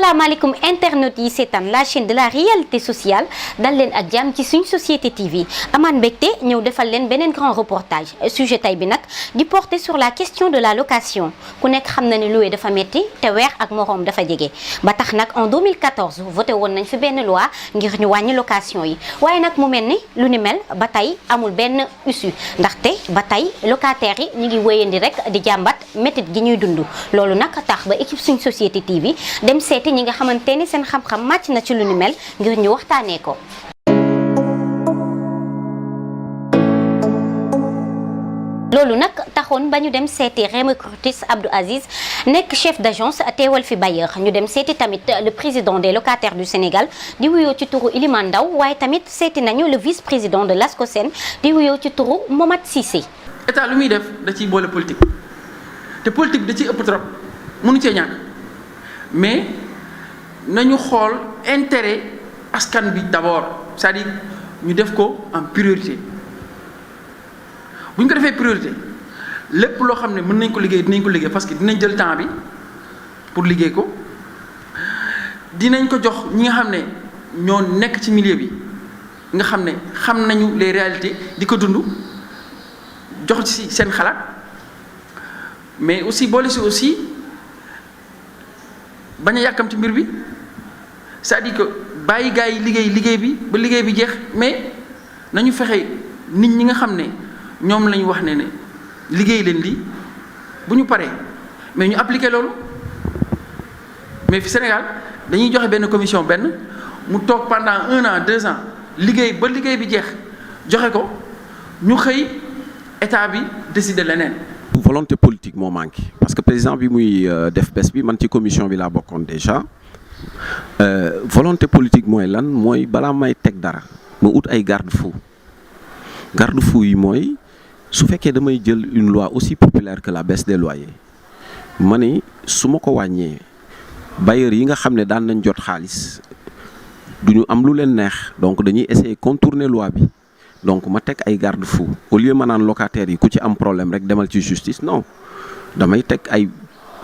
asalaamaaleykum internet yi seetaan la chaîne de la réalité sociale dal leen ak jàmm ci suñ société TV amaan mbégte ñëw defal leen beneen grand reportage sujet tay bi nag di porter sur la question de la location ku nekk xam na ne loué dafa metti te weer ak moroom dafa jege ba tax nag en 2014 voté woon nañ fi benn loi ngir ñu wàññi location yi waaye nag mu mel ni lu ni mel ba tey amul benn issue ndaxte ba tey locataires yi ñu ngi wéyandi rek di jàmbat métit gi ñuy dund loolu nag tax ba équipe suñ société TV dem seeti ñi nga xamante ni seen xam-xam màcc na ci lu ni mel ngir ñu waxtaanee ko. loolu nag taxoon ba ñu dem seeti Rémy Curtis Abdou Aziz nekk chef d'agence teewal fi bailleur ñu dem seeti tamit le président des locataires du Sénégal di wuyoo ci turu Ilimane Ndaw waaye tamit seeti nañu le vice-président de l'ASCOSEN di wuyoo ci turu Momad Cissé. état lu muy def da ciy boole politique te politique da ciy ëpp trop mënu cee ñàkk mais nañu xool intérêt askan bi d'abord c'est-à-dire ñu def ko en priorité. bu ñu ko defee priorité lépp loo xam ne mën nañ ko liggéey dinañ ko liggéey parce que dinañ jël temps bi pour liggéey ko dinañ ko jox ñi nga xam ne ñoo nekk ci milieu bi nga xam ne xam nañu les réalités di ko dund jox ci seen xalaat mais aussi boole si aussi bañ a yàkkamti mbir bi c'est-à-dire que bàyyi gars yi liggéey bi ba liggéey bi jeex mais nañu fexe nit ñi nga xam ne ñoom lañu wax ne liggéey leen lii bu ñu paree mais ñu appliquer loolu mais fi Sénégal dañuy joxe benn commission benn mu toog pendant 1 an 2 ans liggéey ba liggéey bi jeex joxe ko ñu xëy état bi décider leneen. volonté politique moo manqué parce que président bi muy def bés bi man ci commission bi laa bokkoon déjà volonté politique mooy lan mooy balaa may teg dara ma ut ay garde-fou garde-fou yi mooy. su fekkee damay jël une loi aussi populaire que la baisse des loyers ma ni su ma ko wàññee bailleurs yi nga xam ne daan nañ jot xaalis du ñu am lu leen neex donc dañuy essayer contourner loi bi donc ma teg ay garde-fou au lieu ma naan locataires yi ku ci am problème rek demal ci justice non damay teg ay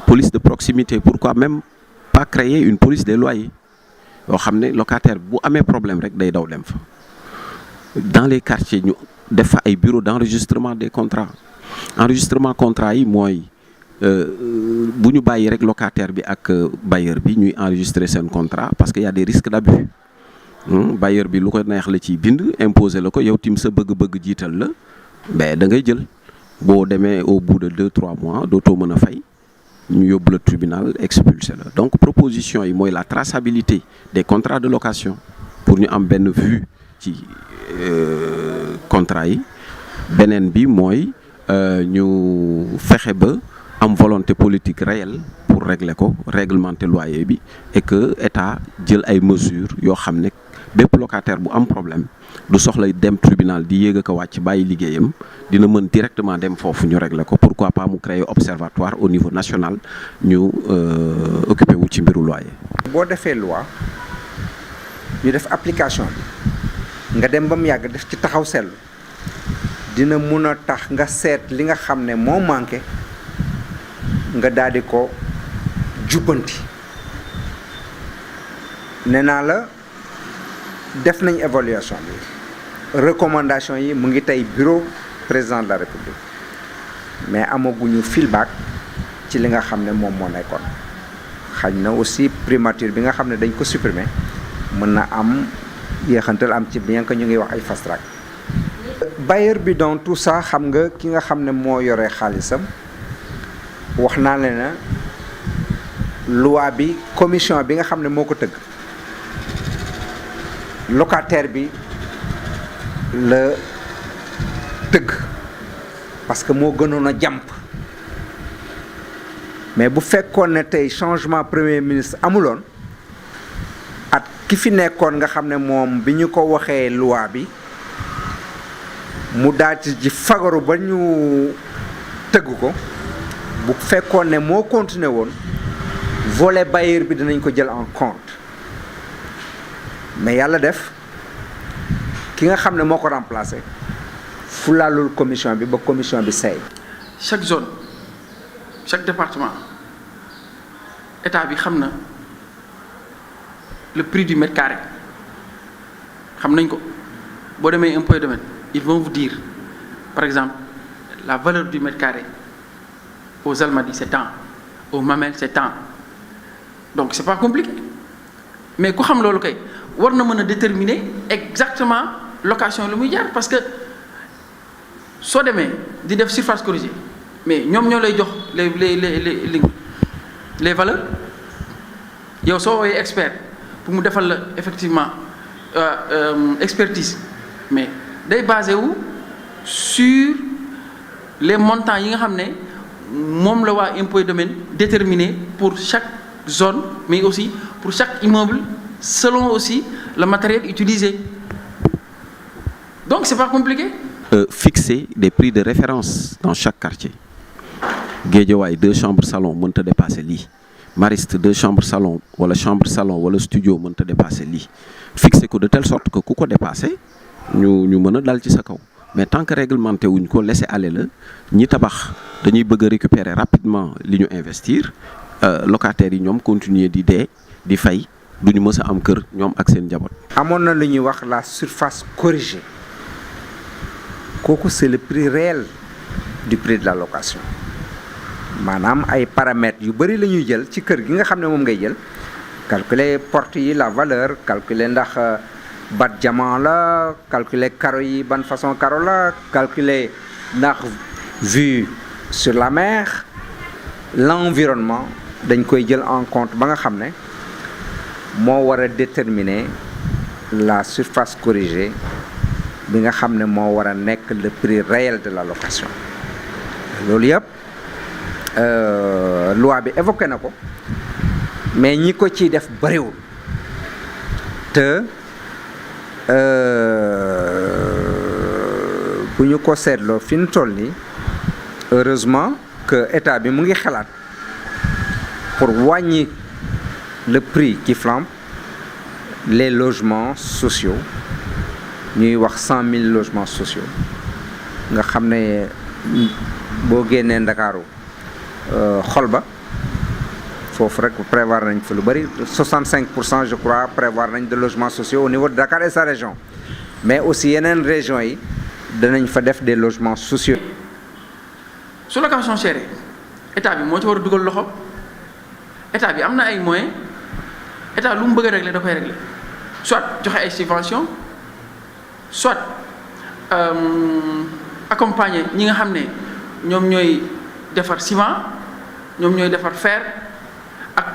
police de proximité pourquoi même pas créer une police des loyers yoo xam ne locataire bu amee problème rek day daw dem fa dans les quartiers ñu def fa ay bureau d'enregistrement des contrats enregistrement contrat yi mooy bu ñu bàyyi rek locataire bi ak bailleur bi ñuy enregistrer seen contrat parce que y a des risques d'abus bailleur bi lu ko neex la ciy bind imposer la ko yow tim sa bëgg-bëgg jiital la mais da ngay jël boo demee au bout de 2-3 mois dootoo mën a fay ñu yóbbu la tribunal expulser la donc proposition yi mooy la traçabilité des contrats de location pour ñu am benn vue ci contrat yi beneen bi mooy ñu fexe ba am volonté politique réelle pour régler ko réglementer loyer bi et que état jël ay mesures yoo xam ne bépp locataire bu am problème du soxla dem tribunal di yéeg a ko wàcc bàyyi liggéeyam dina mën directement dem foofu ñu régler ko pourquoi pas mu créer observatoire au niveau national ñu occupé wu ci mbiru loyer. boo defee loi ñu def application bi. nga dem ba mu yàgg def ci taxaw seetlu dina mun a tax nga seet li nga xam ne moo manqué nga daal di ko jubbanti nee naa la def nañ évaluation bi recommandation yi mu ngi tey bureau président de la république mais amaguñu feedback ci li nga xam ne moom moo nekkoon xañ na aussi primature bi nga xam ne dañ ko supprimer mën na am. yéexantal am ci bien que ñu ngi wax ay fast track bailleur bi dans tout ça xam nga ki nga xam ne moo yore xaalisam wax naa leen na loi bi commission bi nga xam ne moo ko tëgg locataire bi la tëgg parce que moo gënoon a jàmp mais bu fekkoon ne tey changement premier ministre amuloon ki fi nekkoon nga xam ne moom bi ñu ko waxee loi bi mu daal ci fagaru ba ñu tëgg ko bu fekkoon ne moo continué woon volet bailleur bi dinañ ko jël en compte mais yàlla def ki nga xam ne moo ko remplacé fulaalul commission bi ba commission bi seey. chaque zone chaque département état bi xam na le prix du mètre carré xam nañ ko boo demee impôt et domaine ils vont vous dire par exemple la valeur du mètre carré aux Almadies c'est tant aux Mamelles c'est tant donc c'est pas compliqué mais ku xam loolu kay war na mën a déterminer exactement location lu muy jaar parce que soo demee di def surface corrigée mais ñoom ñoo lay jox les valeurs yow soo woowee expert pour mu defal la effectivement expertise mais day basé wu sur les montants yi nga xam ne moom la waa impôt et domaine déterminé pour chaque zone mais aussi pour chaque immeuble selon aussi le matériel utilisé donc c'est pas compliqué. Fixer des prix de référence dans chaque quartier. Guédiawaye 2 chambres salon mënta dépasser lii Mariste 2 chambres salon wala chambre salon wala studio mënta dépasser lii fixer ko de telle sorte que ku ko dépasser ñu mën a dal ci sa kaw mais tant que réglementé wuñ ko laisser aller la ñi tabax dañuy bëgg a récupérer rapidement li ñu investir locataires yi ñoom continuer di dee di fay duñu mës a am kër ñoom ak seen njaboot. amoon na lu ñuy wax la surface corrigée kooku c'est le prix réel du prix de la location maanaam ay paramètres yu bëri la ñuy jël ci kër gi nga xam ne moom ngay jël calculer porte yi la valeur calculer ndax bat diamant la calculer carreau yi ban façon carreau la calculer ndax vue sur la mer l'environnement dañ koy jël en compte ba nga xam ne moo war a déterminer la surface corrigée bi nga xam ne moo war a nekk le prix réel de la location loolu yëpp loi bi évoqué na ko mais ñi ko ciy def bariwul te bu ñu ko seetloo fi ñu toll nii heureusement que état bi mu ngi xalaat pour wàññi le prix qui flambe les logements sociaux ñuy wax 100 000 logements sociaux nga xam ne boo génnee Ndakaaru xol ba foofu rek prévoir nañ fa lu bari 65% je crois prévoir nañ de logements sociaux au niveau de Dakar et sa région mais aussi yeneen régions yi danañ fa def des logements sociaux. su location chère état bi moo ci war a dugal loxo état bi am na ay moyens état lu mu bëgg a régler da koy régler soit joxe ay subventions soit accompagner ñi nga xam ne ñoom ñooy defar ciment ñoom ñooy defar fer ak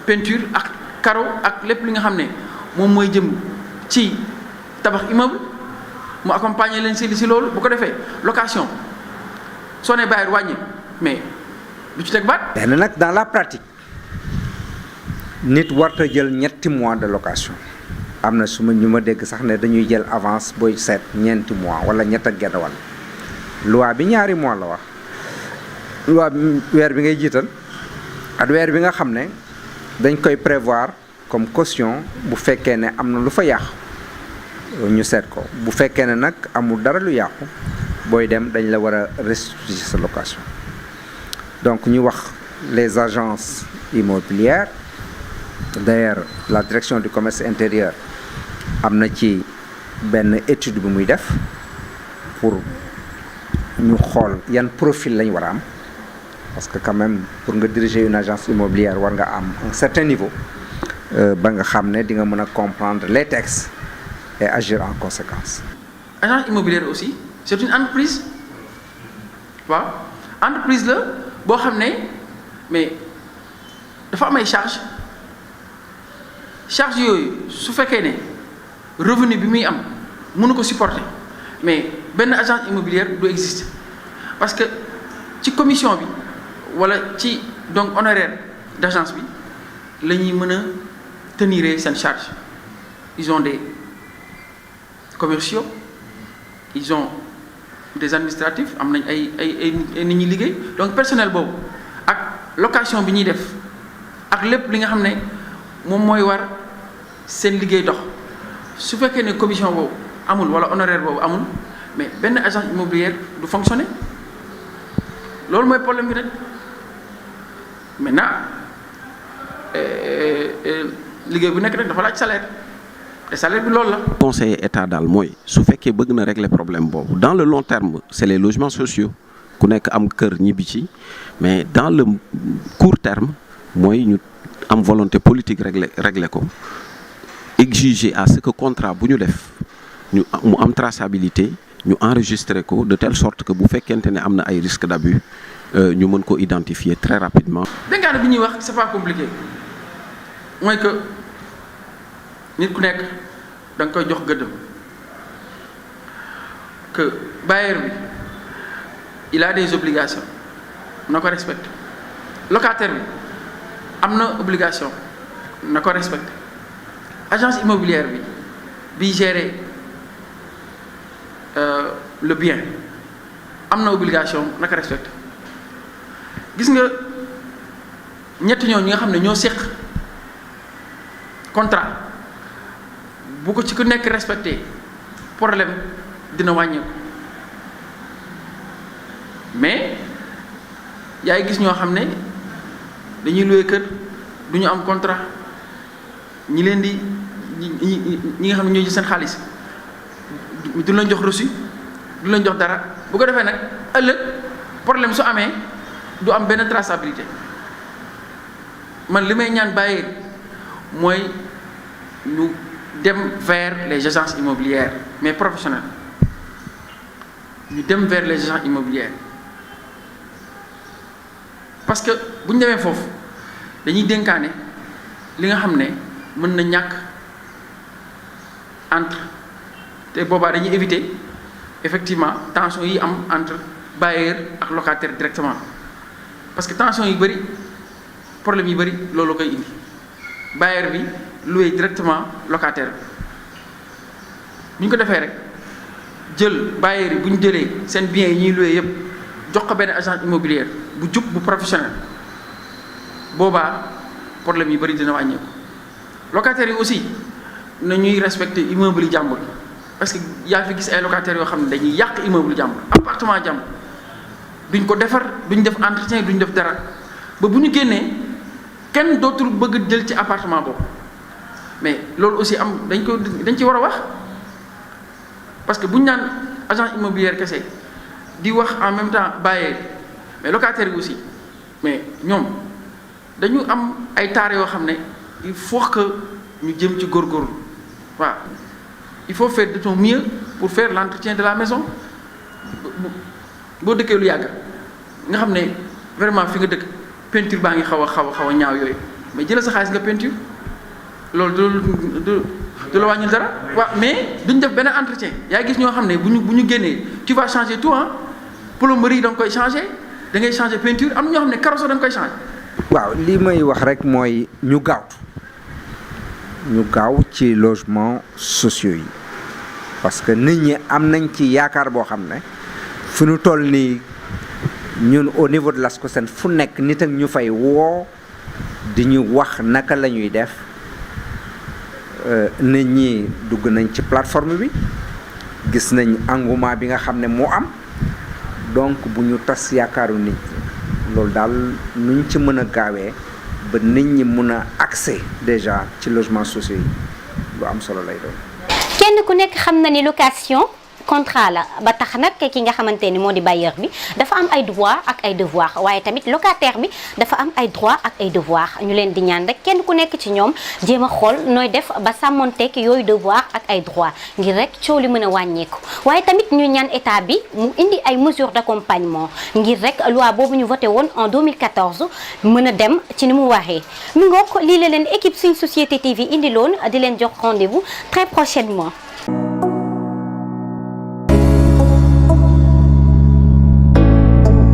peinture ak carreau ak lépp li nga xam ne moom mooy jëm ci tabax immeuble mu accompagner leen si loolu bu ko defee location soo nee bàyyi wàññi mais du ci teg baat. benn nag dans la pratique nit warta jël ñetti mois de location am na ñu ma dégg sax ne dañuy jël avance booy seet ñeenti mois wala ñett ak genn wàll loi bi ñaari mois la wax loi bi weer bi ngay jiital ak weer bi nga xam ne dañ koy prévoir comme caution bu fekkee ne am na lu fa yàqu ñu seet ko bu fekkee ne nag amul dara lu yàqu booy dem dañ la war a restituer sa location donc ñu wax les agences immobilières d'ailleurs la direction du commerce intérieur am na ci benn étude bu muy def pour ñu xool yan profil lañ war a am parce que quand même pour nga diriger une agence immobilière war nga am un certain niveau ba nga xam ne di nga mën a comprendre les textes et agir en conséquence. agence immobilière aussi c'est une entreprise waaw entreprise la boo xam ne mais dafa am ay charges yooyu su fekkee ne revenu bi muy am mënu ko supporter mais benn agence immobilière du existe parce que ci commission bi wala ci donc honoraire d'agence bi la ñuy mën a tenir seen charge ils ont des commerciaux ils ont des administratifs am nañ ay nit ñuy liggéey donc personnel boobu ak location bi ñuy def ak lépp li nga xam ne moom mooy war seen liggéey dox su fekkee ne commission boobu amul wala honoraire boobu amul mais benn agence immobilière du fonctionner loolu mooy problème bi rek maintenant liggéey bu nekk nag dafa laaj salaire te salaire bi loolu la. conseiller état daal mooy su fekkee bëgg na régler problème boobu dans le long terme c'est les logements sociaux ku nekk am kër ñibbi ci mais dans le court terme mooy ñu am volonté politique régler ko exiger à ce que contrat bu ñu def mu am traçabilité ñu enregistrer ko de telle sorte que bu fekkente ne am na ay risques d'abus ñu mën ko identifier très rapidement. dénkaane bi ñuy wax c'est pas compliqué mooy que nit ku nekk da nga koy jox gëddëm que bailleur bi il a des obligations na ko respecter locataire bi am na obligation na ko respecter agence immobilière bi gérer le bien am na obligation na ko respecter gis nga ñetti ñoo ñi nga xam ne ñoo séq contrat bu ko ci ku nekk respecté problème dina wàññeeku mais yaay gis ñoo xam ne dañuy loué kër du ñu am contrat ñi leen di ñi nga xam ne ñoo jël seen xaalis du leen jox reçu du leen jox dara bu ko defee nag ëllëg problème su amee du am benn traçabilité man li may ñaan bàyyi mooy ñu dem vers les agences immobilières mais professionnelles ñu dem vers les agences immobilières parce que bu ñu demee foofu dañuy dénkaane li nga xam ne mën na ñàkk entre te boobaa dañuy éviter effectivement tension yi am entre bailleur ak locataire directement parce que tension yu bëri problème yu bëri loolu koy indi bailleur bi loué directement locataire bi bu ñu ko defee rek jël bailleur yi bu ñu jëlee seen biens yi ñuy loué yëpp jox ko benn agence immobilière bu jub bu professionnel boobaa problème yu bëri dina wàññeeku locataires yi aussi na ñuy respecter immeuble yi jàmbur parce que yaa fi gis ay locataires yoo xam ne dañuy yàq immeuble jàmbur appartement jàmbur duñ ko defar duñ def entretien duñ def dara ba bu ñu génnee kenn dootul bëgg jël ci appartement boobu mais loolu aussi am dañ ci war a wax parce que bu ñu naan agence immobilière kese di wax en même temps bailleur mais locataires yi aussi mais ñoom dañu am ay taar yoo xam ne il faut que ñu jëm ci góorgóorlu waaw il faut faire de ton mieux pour faire l'entretien de la maison boo dëkkee lu yàgg nga xam ne vraiment fi nga dëkk peinture baa ngi xaw a ñaaw yooyu mais jëlal sa xaalis nga peinture loolu du la wàññil dara waaw mais duñ def benn entretien yaa gis ñoo xam ne bu ñu génnee tu vas changer tout ah plomberie da nga koy changer da ngay changer peinture am na ñoo xam ne carrosserie da nga koy changer. waaw li may wax rek mooy ñu gaaw ci logement sociaux yi parce que nit ñi am nañ ci yaakaar boo xam ne fu ñu toll nii ñun au niveau de l'ASCOSEN fu nekk nit ak ñu fay woo di ñu wax naka la ñuy def nit ñi dugg nañ ci plateforme bi gis nañ engouement bi nga xam ne moo am donc bu ñu tas yaakaaru nit ñi loolu daal nuñ ci mën a gaawee ba nit ñi mën a accès déjà ci logements sociaux yi lu am solo lay doon. kenn ku nekk xam na ni location contrat la ba tax nag ki nga xamante ni moo di bailleur bi dafa am ay droit ak ay devoir waaye tamit locataire bi dafa am ay droit ak ay devoir ñu leen di ñaan rek kenn ku nekk ci ñoom jéem a xool nooy def ba sàmmonteeg yooyu devoir ak ay droit ngir rek coow li mën a wàññeeku waaye tamit ñu ñaan état bi mu indi ay mesures d'accompagnement ngir rek loi boobu ñu voté woon en 2014 mën a dem ci ni mu waxee mi ngoog lii la leen équipe Suñ Société TV indi loon di leen jox rendez-vous très prochainement.